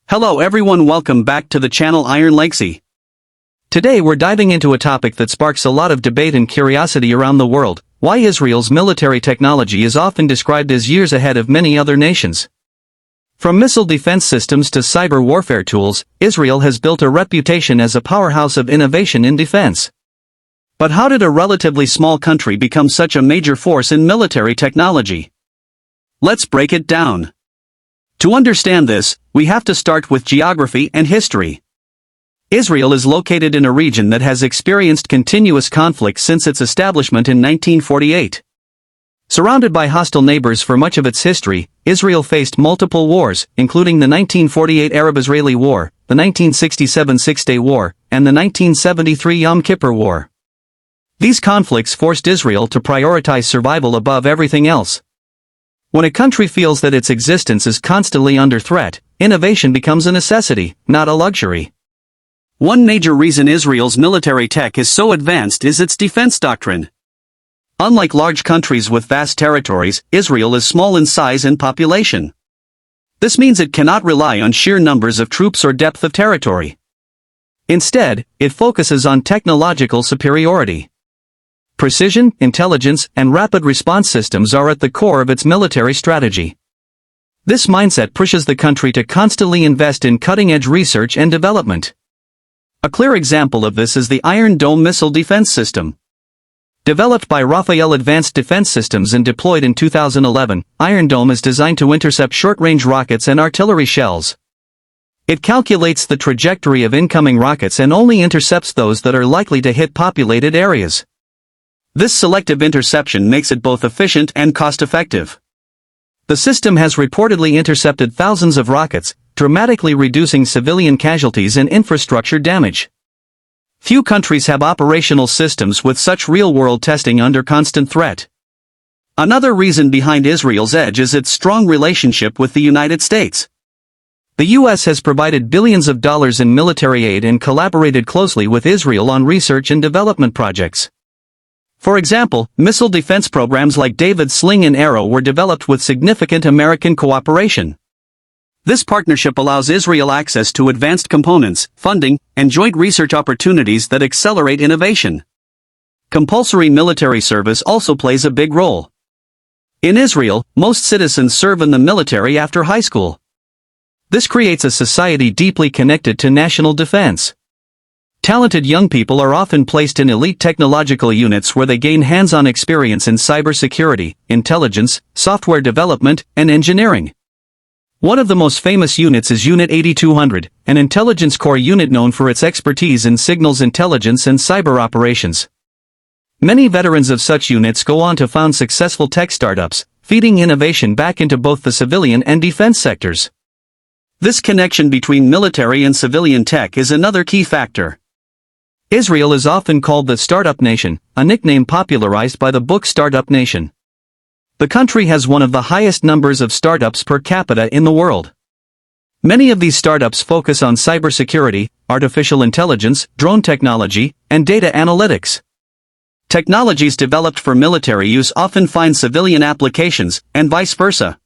Hello everyone, welcome back to the channel Iron Legacy. Today we're diving into a topic that sparks a lot of debate and curiosity around the world: why Israel's military technology is often described as years ahead of many other nations. From missile defense systems to cyber warfare tools, Israel has built a reputation as a powerhouse of innovation in defense. But how did a relatively small country become such a major force in military technology? Let's break it down. To understand this, we have to start with geography and history. Israel is located in a region that has experienced continuous conflict since its establishment in 1948. Surrounded by hostile neighbors for much of its history, Israel faced multiple wars, including the 1948 Arab-Israeli War, the 1967 Six-Day War, and the 1973 Yom Kippur War. These conflicts forced Israel to prioritize survival above everything else. When a country feels that its existence is constantly under threat, innovation becomes a necessity, not a luxury. One major reason Israel's military tech is so advanced is its defense doctrine. Unlike large countries with vast territories, Israel is small in size and population. This means it cannot rely on sheer numbers of troops or depth of territory. Instead, it focuses on technological superiority. Precision, intelligence, and rapid response systems are at the core of its military strategy. This mindset pushes the country to constantly invest in cutting-edge research and development. A clear example of this is the Iron Dome missile defense system. Developed by Rafael Advanced Defense Systems and deployed in 2011, Iron Dome is designed to intercept short-range rockets and artillery shells. It calculates the trajectory of incoming rockets and only intercepts those that are likely to hit populated areas. This selective interception makes it both efficient and cost-effective. The system has reportedly intercepted thousands of rockets, dramatically reducing civilian casualties and infrastructure damage. Few countries have operational systems with such real-world testing under constant threat. Another reason behind Israel's edge is its strong relationship with the United States. The U.S. has provided billions of dollars in military aid and collaborated closely with Israel on research and development projects. For example, missile defense programs like David's Sling and Arrow were developed with significant American cooperation. This partnership allows Israel access to advanced components, funding, and joint research opportunities that accelerate innovation. Compulsory military service also plays a big role. In Israel, most citizens serve in the military after high school. This creates a society deeply connected to national defense. Talented young people are often placed in elite technological units where they gain hands-on experience in cybersecurity, intelligence, software development, and engineering. One of the most famous units is Unit 8200, an intelligence corps unit known for its expertise in signals intelligence and cyber operations. Many veterans of such units go on to found successful tech startups, feeding innovation back into both the civilian and defense sectors. This connection between military and civilian tech is another key factor. Israel is often called the Startup Nation, a nickname popularized by the book Startup Nation. The country has one of the highest numbers of startups per capita in the world. Many of these startups focus on cybersecurity, artificial intelligence, drone technology, and data analytics. Technologies developed for military use often find civilian applications, and vice versa.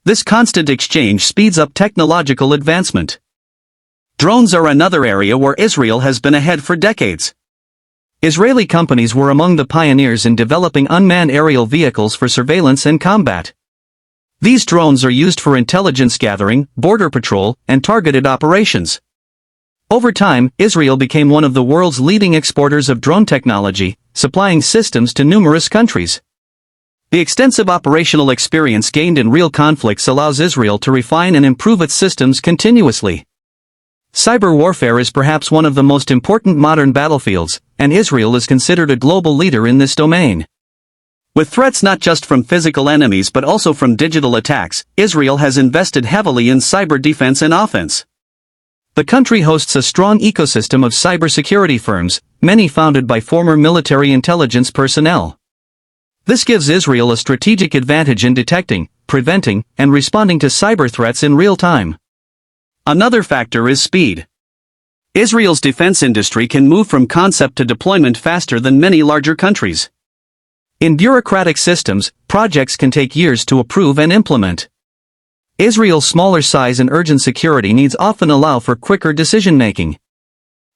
This constant exchange speeds up technological advancement. Drones are another area where Israel has been ahead for decades. Israeli companies were among the pioneers in developing unmanned aerial vehicles for surveillance and combat. These drones are used for intelligence gathering, border patrol, and targeted operations. Over time, Israel became one of the world's leading exporters of drone technology, supplying systems to numerous countries. The extensive operational experience gained in real conflicts allows Israel to refine and improve its systems continuously. Cyber warfare is perhaps one of the most important modern battlefields, and Israel is considered a global leader in this domain. With threats not just from physical enemies but also from digital attacks, Israel has invested heavily in cyber defense and offense. The country hosts a strong ecosystem of cybersecurity firms, many founded by former military intelligence personnel. This gives Israel a strategic advantage in detecting, preventing, and responding to cyber threats in real time. Another factor is speed. Israel's defense industry can move from concept to deployment faster than many larger countries. In bureaucratic systems, projects can take years to approve and implement. Israel's smaller size and urgent security needs often allow for quicker decision-making.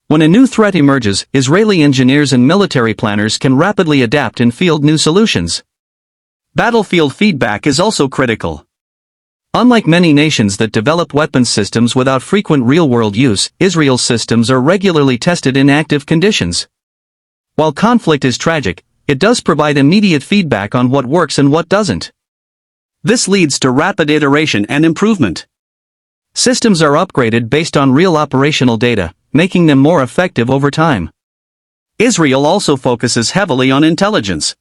When a new threat emerges, Israeli engineers and military planners can rapidly adapt and field new solutions. Battlefield feedback is also critical. Unlike many nations that develop weapons systems without frequent real-world use, Israel's systems are regularly tested in active conditions. While conflict is tragic, it does provide immediate feedback on what works and what doesn't. This leads to rapid iteration and improvement. Systems are upgraded based on real operational data, making them more effective over time. Israel also focuses heavily on intelligence.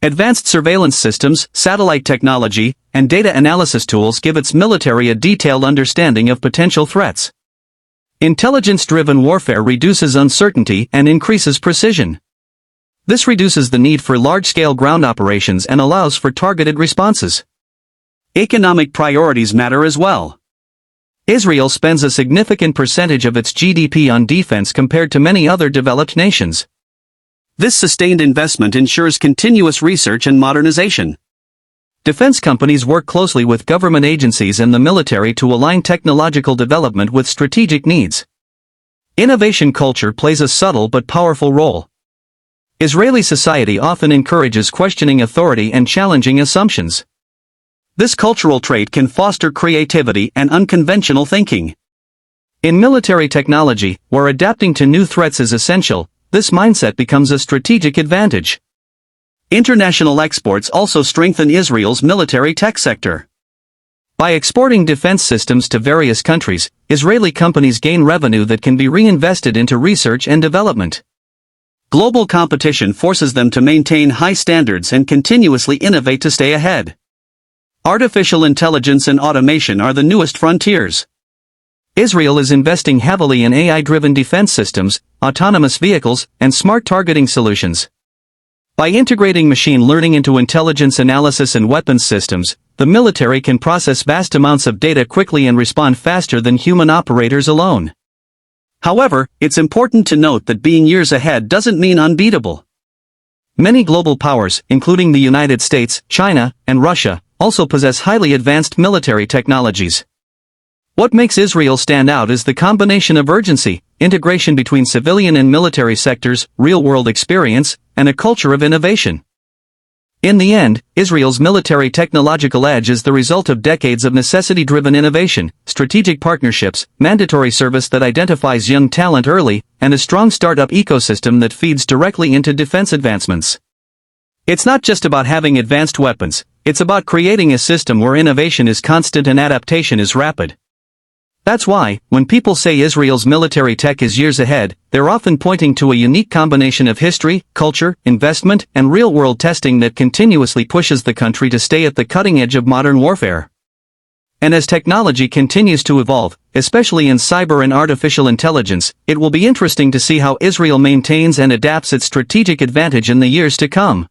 Advanced surveillance systems, satellite technology, and data analysis tools give its military a detailed understanding of potential threats. Intelligence-driven warfare reduces uncertainty and increases precision. This reduces the need for large-scale ground operations and allows for targeted responses. Economic priorities matter as well. Israel spends a significant percentage of its GDP on defense compared to many other developed nations. This sustained investment ensures continuous research and modernization. Defense companies work closely with government agencies and the military to align technological development with strategic needs. Innovation culture plays a subtle but powerful role. Israeli society often encourages questioning authority and challenging assumptions. This cultural trait can foster creativity and unconventional thinking. In military technology, where adapting to new threats is essential, this mindset becomes a strategic advantage. International exports also strengthen Israel's military tech sector. By exporting defense systems to various countries, Israeli companies gain revenue that can be reinvested into research and development. Global competition forces them to maintain high standards and continuously innovate to stay ahead. Artificial intelligence and automation are the newest frontiers. Israel is investing heavily in AI-driven defense systems, autonomous vehicles, and smart targeting solutions. By integrating machine learning into intelligence analysis and weapons systems, the military can process vast amounts of data quickly and respond faster than human operators alone. However, it's important to note that being years ahead doesn't mean unbeatable. Many global powers, including the United States, China, and Russia, also possess highly advanced military technologies. What makes Israel stand out is the combination of urgency, integration between civilian and military sectors, real-world experience, and a culture of innovation. In the end, Israel's military technological edge is the result of decades of necessity-driven innovation, strategic partnerships, mandatory service that identifies young talent early, and a strong startup ecosystem that feeds directly into defense advancements. It's not just about having advanced weapons, it's about creating a system where innovation is constant and adaptation is rapid. That's why, when people say Israel's military tech is years ahead, they're often pointing to a unique combination of history, culture, investment, and real-world testing that continuously pushes the country to stay at the cutting edge of modern warfare. And as technology continues to evolve, especially in cyber and artificial intelligence, it will be interesting to see how Israel maintains and adapts its strategic advantage in the years to come.